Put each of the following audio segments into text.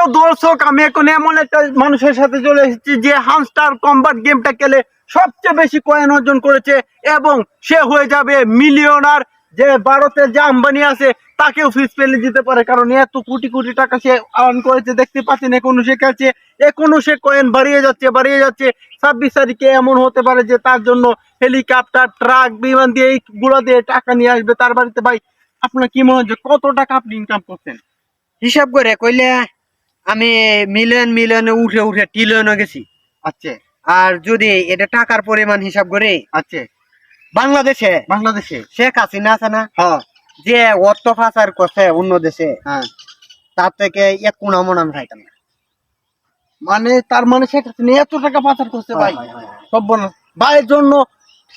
প্রিয় দর্শক, আমি এখন এমন একটা মানুষের সাথে চলে এসেছি যে হামস্টার কম্বাট গেমটা খেলে সবচেয়ে বেশি কয়েন অর্জন করেছে এবং সে হয়ে যাবে মিলিয়নার। যে ভারতের যে আম্বানি আছে তাকেও ফিস পেলে দিতে পারে, কারণ এত কোটি কোটি টাকা সে আর্ন করেছে। দেখতে পাচ্ছেন এখনো সে খেলছে, এখনো সে কয়েন বাড়িয়ে যাচ্ছে। 26 তারিখে এমন হতে পারে যে তার জন্য হেলিকপ্টার, ট্রাক, বিমান দিয়ে এইগুলো দিয়ে টাকা নিয়ে আসবে তার বাড়িতে। ভাই, আপনার কি মনে হয় কত টাকা আপনি ইনকাম করছেন? হিসাব করে কইলে আমি মিলিয়ন মিলিয়নে উঠে উঠে ট্রিলিয়নে গেছি। আচ্ছা আর যদি এটা টাকার পরিমাণ হিসাব করে আচ্ছা, বাংলাদেশে শেখ হাসিনা আছে না, হ্যাঁ যে অর্থ পাচার করছে অন্য দেশে, হ্যাঁ, তার থেকে এক কোনা মন আমি খাইতাম না। মানে তার মানে শেখ হাসিনা এত টাকা পাচার করছে ভাই। হয়, হয়, হয়। সব ভাইয়ের জন্য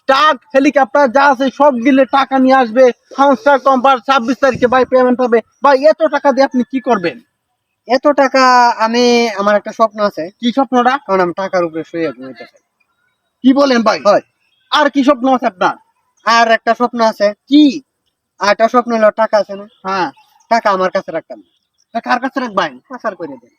ট্রাক, হেলিকপ্টার যা আছে সব গিলে টাকা নিয়ে আসবে। হামস্টার কম্পার 26 তারিখে ভাই পেমেন্ট হবে। ভাই, এত টাকা দিয়ে আপনি কি করবেন? এত টাকা আমার একটা স্বপ্ন আছে। কি স্বপ্নটা? কারণ আমি টাকার উপরে শুয়ে ঘুমাইতে চাই। কি বলেন ভাই? হয়। আর কি স্বপ্ন আছে আপনার? আর একটা স্বপ্ন আছে। কি? আর একটা স্বপ্ন হলো টাকা আছে না, হ্যাঁ, টাকা আমার কাছে রাখতাম না, তা কার কাছে রাখবেন? পাচার করে দেন।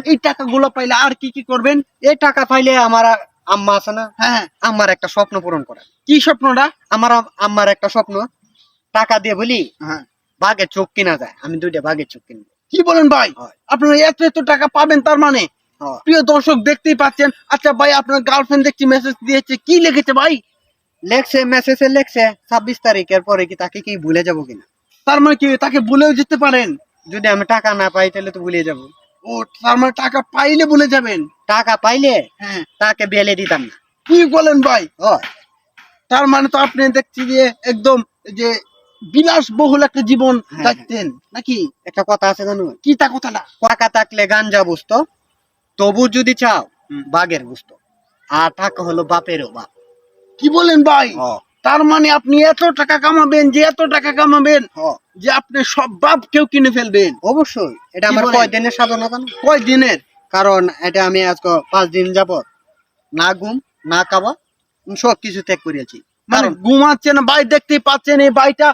এই টাকাগুলো পাইলে আর কি কি করবেন? এই টাকা পাইলে আমার আম্মা আছে না, হ্যাঁ, আমার একটা স্বপ্ন পূরণ করা। কি স্বপ্নটা? আমার একটা স্বপ্ন, টাকা দিয়ে বলি হ্যাঁ, বাঘের চোখ কিনা যায়, আমি 2টা বাঘের চোখ কিনবো। কি বলেন ভাই? হয়। আপনারা এত টাকা পাবেন তার মানে? হয়। প্রিয় দর্শক, দেখতেই পাচ্ছেন। আচ্ছা ভাই, আপনার গার্লফ্রেন্ড দেখছি মেসেজ দিয়েছে, কি লিখেছে ভাই? মেসেজে লেখছে 26 তারিখের পরে কি তাকে কি ভুলে যাবো কিনা। তার মানে কি তাকে ভুলেও যেতে পারেন? যদি আমি টাকা না পাই তাহলে তো ভুলে যাবো। ও, তার মানে টাকা পাইলে ভুলে যাবেন? টাকা পাইলে হ্যাঁ, তাকে বেলে দিতাম না। কি বলেন ভাই? হয়। তার মানে তো আপনি দেখছি যে একদম যে বিলাসবহুল একটা জীবন হ্যাঁ, কাটতেন নাকি? একটা কথা আছে জানো, কি তা কথাটা? টাকা থাকলে গাঞ্জা বুঝতো, তবু যদি চাও বাঘের বুঝতো। আর টাকা হলো বাপেরও বাপ। কি বলেন ভাই? হ্যাঁ। তার মানে আপনি এত টাকা কামাবেন যে আপনি সব বাপকেও কিনে ফেলবেন? অবশ্যই। এটা কি আমার বলেন? কয়দিনের সাধনা জানো? কয় দিনের? কারণ এটা আমি আজকে 5 দিন যাবত না ঘুম না খাওয়া সব কিছু ত্যাগ করেছি। মানে কারণ ঘুমাচ্ছেন ভাই, দেখতেই পাচ্ছেন এই ভাইটা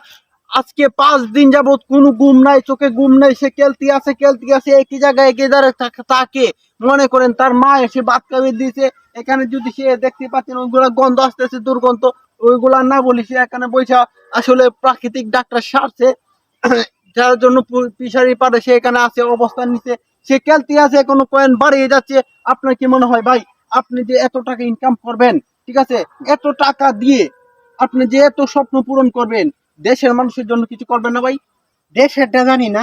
আজকে 5 দিন যাবত কোনো ঘুম নাই, চোখে ঘুম নাই, সে খেলতে আছে একই জায়গায় তাকে মনে করেন তার মা এসে ভাত খাইয়ে দিয়েছে। এখানে যদি সে দেখতে পাচ্ছেন ওইগুলা গন্ধ আসতেছে, দুর্গন্ধ, ওইগুলা না বলি সে এখানে বৈশা আসলে প্রাকৃতিক ডাক্তার সারছে যার জন্য পিসারি পারে সে এখানে আছে, অবস্থান নিচ্ছে, সে খেলতে আছে, কোনো কয়েন বাড়িয়ে যাচ্ছে। আপনার কি মনে হয় ভাই, আপনি যে এত টাকা ইনকাম করবেন, ঠিক আছে, এত টাকা দিয়ে আপনি যে এত স্বপ্ন পূরণ করবেন, দেশের মানুষের জন্য কিছু করবেন না ভাই? দেশেরটা জানি না,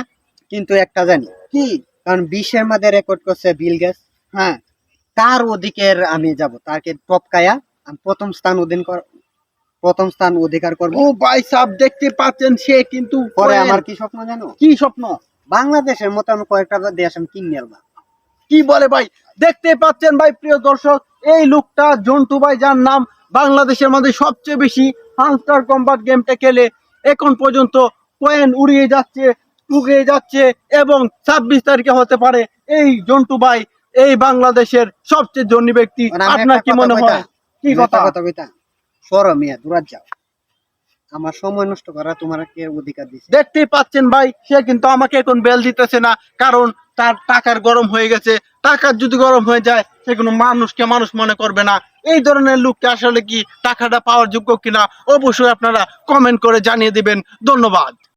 কিন্তু একটা জানি। কি? কারণ বিশ্বের মধ্যে রেকর্ড করছে বিল গেটস। হ্যাঁ, তার অধিকের আমি যাব, তাকে টপকায়া আমি প্রথম স্থান অধিকার করব। ও ভাই সাহেব, দেখতে পাচ্ছেন সে কিন্তু পরে আমার কি স্বপ্ন জানো? কি স্বপ্ন? বাংলাদেশের মতো আমি কয়েকটা দেশ আমি কিনে আনবো। কি বলে ভাই? দেখতে পাচ্ছেন ভাই, প্রিয় দর্শক, এই লোকটা জন্টু ভাই, যার নাম বাংলাদেশের মধ্যে সবচেয়ে বেশি হামস্টার কম্বাট গেমটা খেলে এখন পর্যন্ত কয়েন উড়িয়ে যাচ্ছে এবং 26 তারিখে হতে পারে এই জন্টু ভাই এই বাংলাদেশের সবচেয়ে ধনী ব্যক্তি। মানে আমি আপনার একটা কি কথা মনে হয়? কি কথা? কইতা সরো মিয়া, দূরাত যাও। আমার সময় নষ্ট করা তোমার কে অধিকার দিছে? দেখতেই পাচ্ছেন ভাই, সে কিন্তু আমাকে এখন বেল দিতেছে না, কারণ তার টাকার গরম হয়ে গেছে। টাকার যদি গরম হয়ে যায়, সে কোনো মানুষকে মানুষ মনে করবে না। এই ধরনের লোককে আসলে কি টাকাটা পাওয়ার যোগ্য কিনা অবশ্যই আপনারা কমেন্ট করে জানিয়ে দিবেন। ধন্যবাদ।